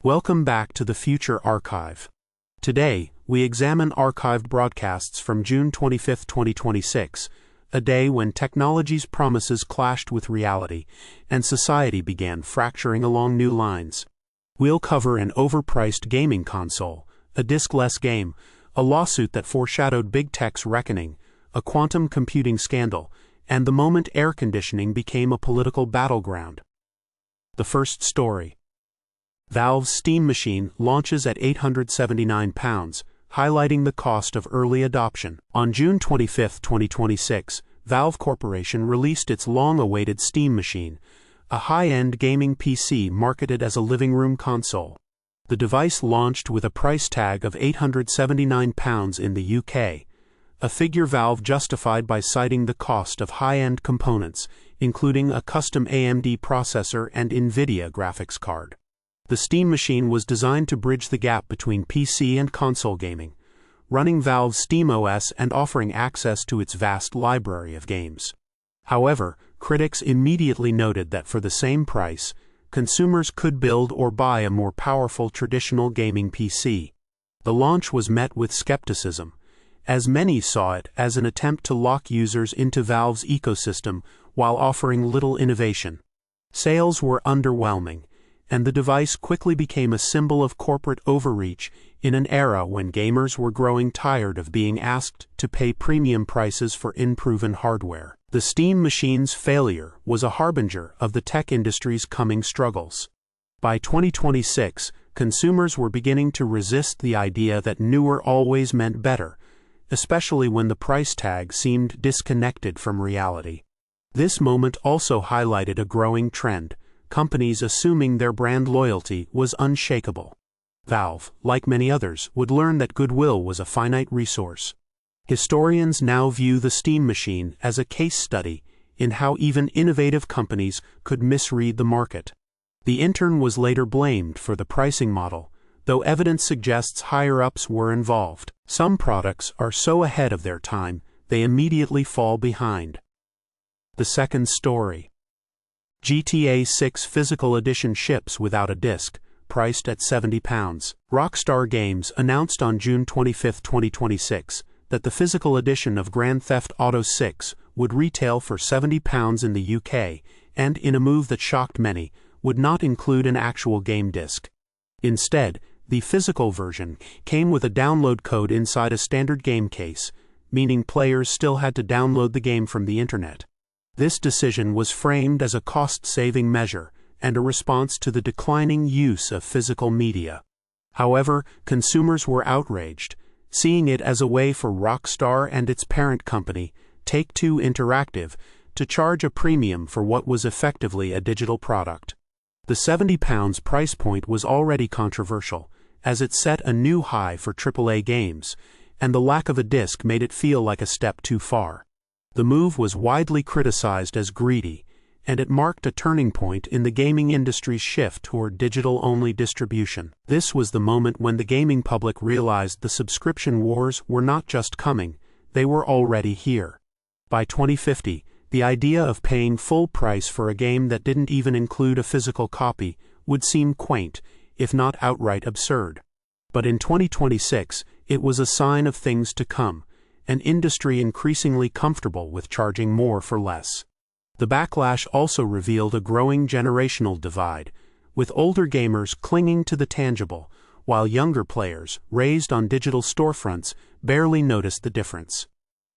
Welcome back to the Future Archive. Today, we examine archived broadcasts from June 25, 2026, a day when technology's promises clashed with reality, and society began fracturing along new lines. We'll cover an overpriced gaming console, a disc-less game, a lawsuit that foreshadowed big tech's reckoning, a quantum computing scandal, and the moment air conditioning became a political battleground. The first story. Valve's Steam machine launches at £879, highlighting the cost of early adoption. On June 25, 2026, Valve Corporation released its long-awaited Steam machine, a high-end gaming PC marketed as a living room console. The device launched with a price tag of £879 in the UK, a figure Valve justified by citing the cost of high-end components, including a custom AMD processor and NVIDIA graphics card. The Steam machine was designed to bridge the gap between PC and console gaming, running Valve's SteamOS and offering access to its vast library of games. However, critics immediately noted that for the same price, consumers could build or buy a more powerful traditional gaming PC. The launch was met with skepticism, as many saw it as an attempt to lock users into Valve's ecosystem while offering little innovation. Sales were underwhelming, and the device quickly became a symbol of corporate overreach in an era when gamers were growing tired of being asked to pay premium prices for unproven hardware. The Steam machine's failure was a harbinger of the tech industry's coming struggles. By 2026, consumers were beginning to resist the idea that newer always meant better, especially when the price tag seemed disconnected from reality. This moment also highlighted a growing trend: companies assuming their brand loyalty was unshakable. Valve, like many others, would learn that goodwill was a finite resource. Historians now view the Steam machine as a case study in how even innovative companies could misread the market. The intern was later blamed for the pricing model, though evidence suggests higher-ups were involved. Some products are so ahead of their time, they immediately fall behind. The second story. GTA 6 Physical Edition ships without a disc, priced at £70. Rockstar Games announced on June 25, 2026, that the physical edition of Grand Theft Auto 6 would retail for £70 in the UK, and in a move that shocked many, would not include an actual game disc. Instead, the physical version came with a download code inside a standard game case, meaning players still had to download the game from the internet. This decision was framed as a cost-saving measure and a response to the declining use of physical media. However, consumers were outraged, seeing it as a way for Rockstar and its parent company, Take-Two Interactive, to charge a premium for what was effectively a digital product. The £70 price point was already controversial, as it set a new high for AAA games, and the lack of a disc made it feel like a step too far. The move was widely criticized as greedy, and it marked a turning point in the gaming industry's shift toward digital-only distribution. This was the moment when the gaming public realized the subscription wars were not just coming, they were already here. By 2050, the idea of paying full price for a game that didn't even include a physical copy would seem quaint, if not outright absurd. But in 2026, it was a sign of things to come, an industry increasingly comfortable with charging more for less. The backlash also revealed a growing generational divide, with older gamers clinging to the tangible, while younger players, raised on digital storefronts, barely noticed the difference.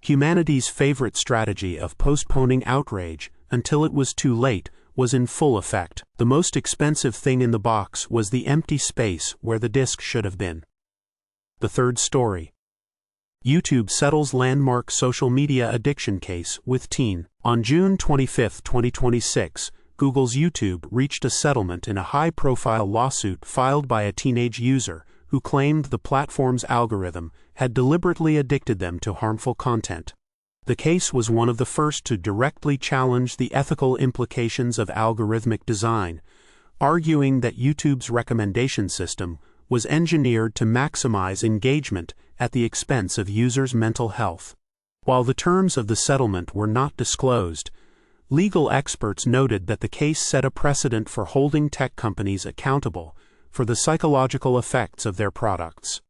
Humanity's favorite strategy of postponing outrage until it was too late was in full effect. The most expensive thing in the box was the empty space where the disc should have been. The third story. YouTube settles landmark social media addiction case with teen. On June 25, 2026, Google's YouTube reached a settlement in a high-profile lawsuit filed by a teenage user who claimed the platform's algorithm had deliberately addicted them to harmful content. The case was one of the first to directly challenge the ethical implications of algorithmic design, arguing that YouTube's recommendation system was engineered to maximize engagement at the expense of users' mental health. While the terms of the settlement were not disclosed, legal experts noted that the case set a precedent for holding tech companies accountable for the psychological effects of their products.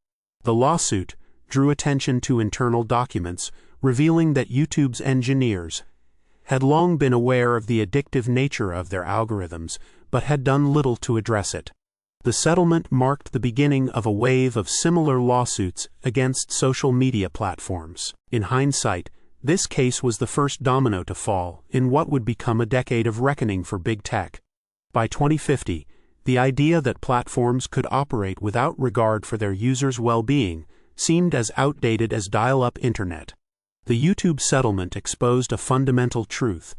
The lawsuit drew attention to internal documents revealing that YouTube's engineers had long been aware of the addictive nature of their algorithms, but had done little to address it. The settlement marked the beginning of a wave of similar lawsuits against social media platforms. In hindsight, this case was the first domino to fall in what would become a decade of reckoning for big tech. By 2050, the idea that platforms could operate without regard for their users' well-being seemed as outdated as dial-up internet. The YouTube settlement exposed a fundamental truth,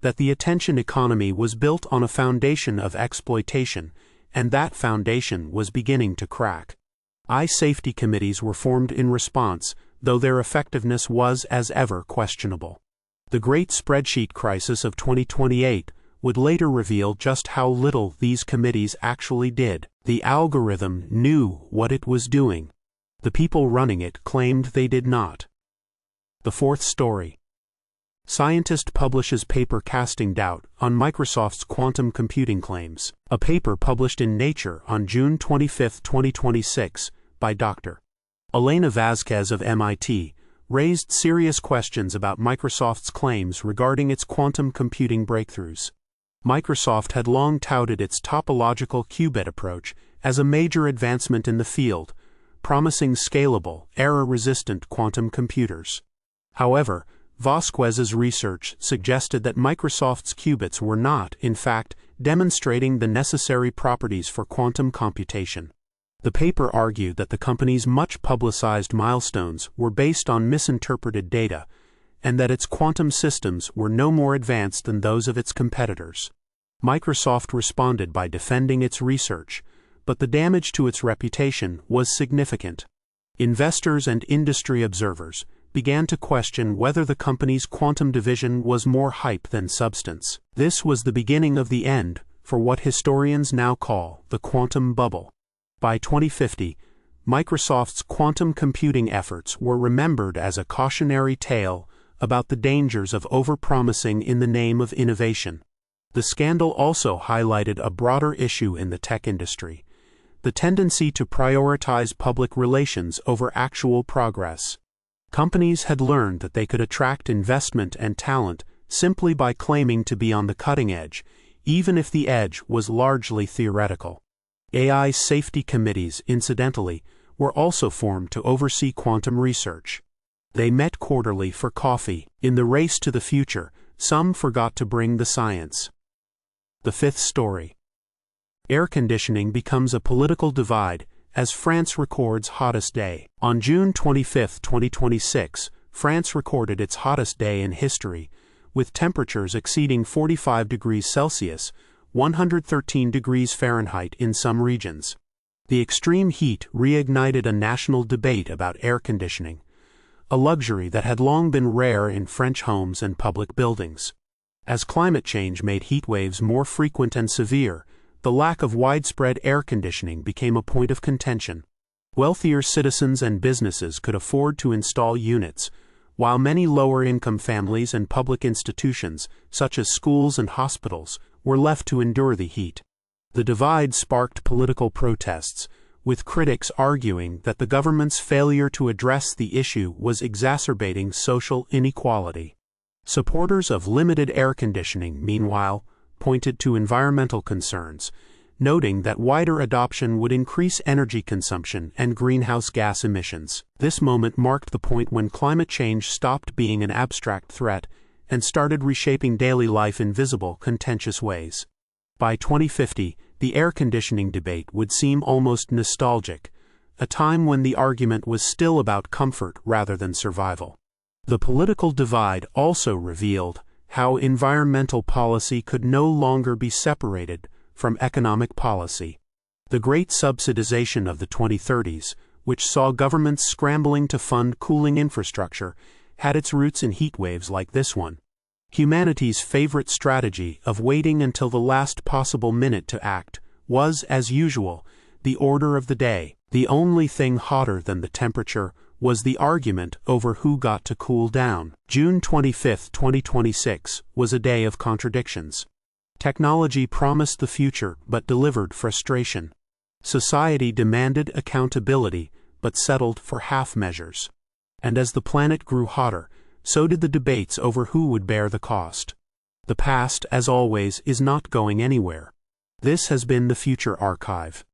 that the attention economy was built on a foundation of exploitation, and that foundation was beginning to crack. Safety committees were formed in response, though their effectiveness was as ever questionable. The great spreadsheet crisis of 2028 would later reveal just how little these committees actually did. The algorithm knew what it was doing. The people running it claimed they did not. The fourth story. Scientist publishes paper casting doubt on Microsoft's quantum computing claims. A paper published in Nature on June 25, 2026, by Dr. Elena Vazquez of MIT, raised serious questions about Microsoft's claims regarding its quantum computing breakthroughs. Microsoft had long touted its topological qubit approach as a major advancement in the field, promising scalable, error-resistant quantum computers. However, Vasquez's research suggested that Microsoft's qubits were not, in fact, demonstrating the necessary properties for quantum computation. The paper argued that the company's much-publicized milestones were based on misinterpreted data, and that its quantum systems were no more advanced than those of its competitors. Microsoft responded by defending its research, but the damage to its reputation was significant. Investors and industry observers began to question whether the company's quantum division was more hype than substance. This was the beginning of the end for what historians now call the quantum bubble. By 2050, Microsoft's quantum computing efforts were remembered as a cautionary tale about the dangers of overpromising in the name of innovation. The scandal also highlighted a broader issue in the tech industry: the tendency to prioritize public relations over actual progress. Companies had learned that they could attract investment and talent simply by claiming to be on the cutting edge, even if the edge was largely theoretical. AI safety committees, incidentally, were also formed to oversee quantum research. They met quarterly for coffee. In the race to the future, some forgot to bring the science. The fifth story. Air conditioning becomes a political divide as France records hottest day. On June 25, 2026, France recorded its hottest day in history, with temperatures exceeding 45 degrees Celsius, 113 degrees Fahrenheit in some regions. The extreme heat reignited a national debate about air conditioning, a luxury that had long been rare in French homes and public buildings. As climate change made heat waves more frequent and severe, the lack of widespread air conditioning became a point of contention. Wealthier citizens and businesses could afford to install units, while many lower-income families and public institutions, such as schools and hospitals, were left to endure the heat. The divide sparked political protests, with critics arguing that the government's failure to address the issue was exacerbating social inequality. Supporters of limited air conditioning, meanwhile, pointed to environmental concerns, noting that wider adoption would increase energy consumption and greenhouse gas emissions. This moment marked the point when climate change stopped being an abstract threat and started reshaping daily life in visible, contentious ways. By 2050, the air conditioning debate would seem almost nostalgic, a time when the argument was still about comfort rather than survival. The political divide also revealed how environmental policy could no longer be separated from economic policy. The great subsidization of the 2030s, which saw governments scrambling to fund cooling infrastructure, had its roots in heat waves like this one. Humanity's favorite strategy of waiting until the last possible minute to act was, as usual, the order of the day. The only thing hotter than the temperature was the argument over who got to cool down. June 25, 2026, was a day of contradictions. Technology promised the future but delivered frustration. Society demanded accountability, but settled for half measures. And as the planet grew hotter, so did the debates over who would bear the cost. The past, as always, is not going anywhere. This has been the Future Archive.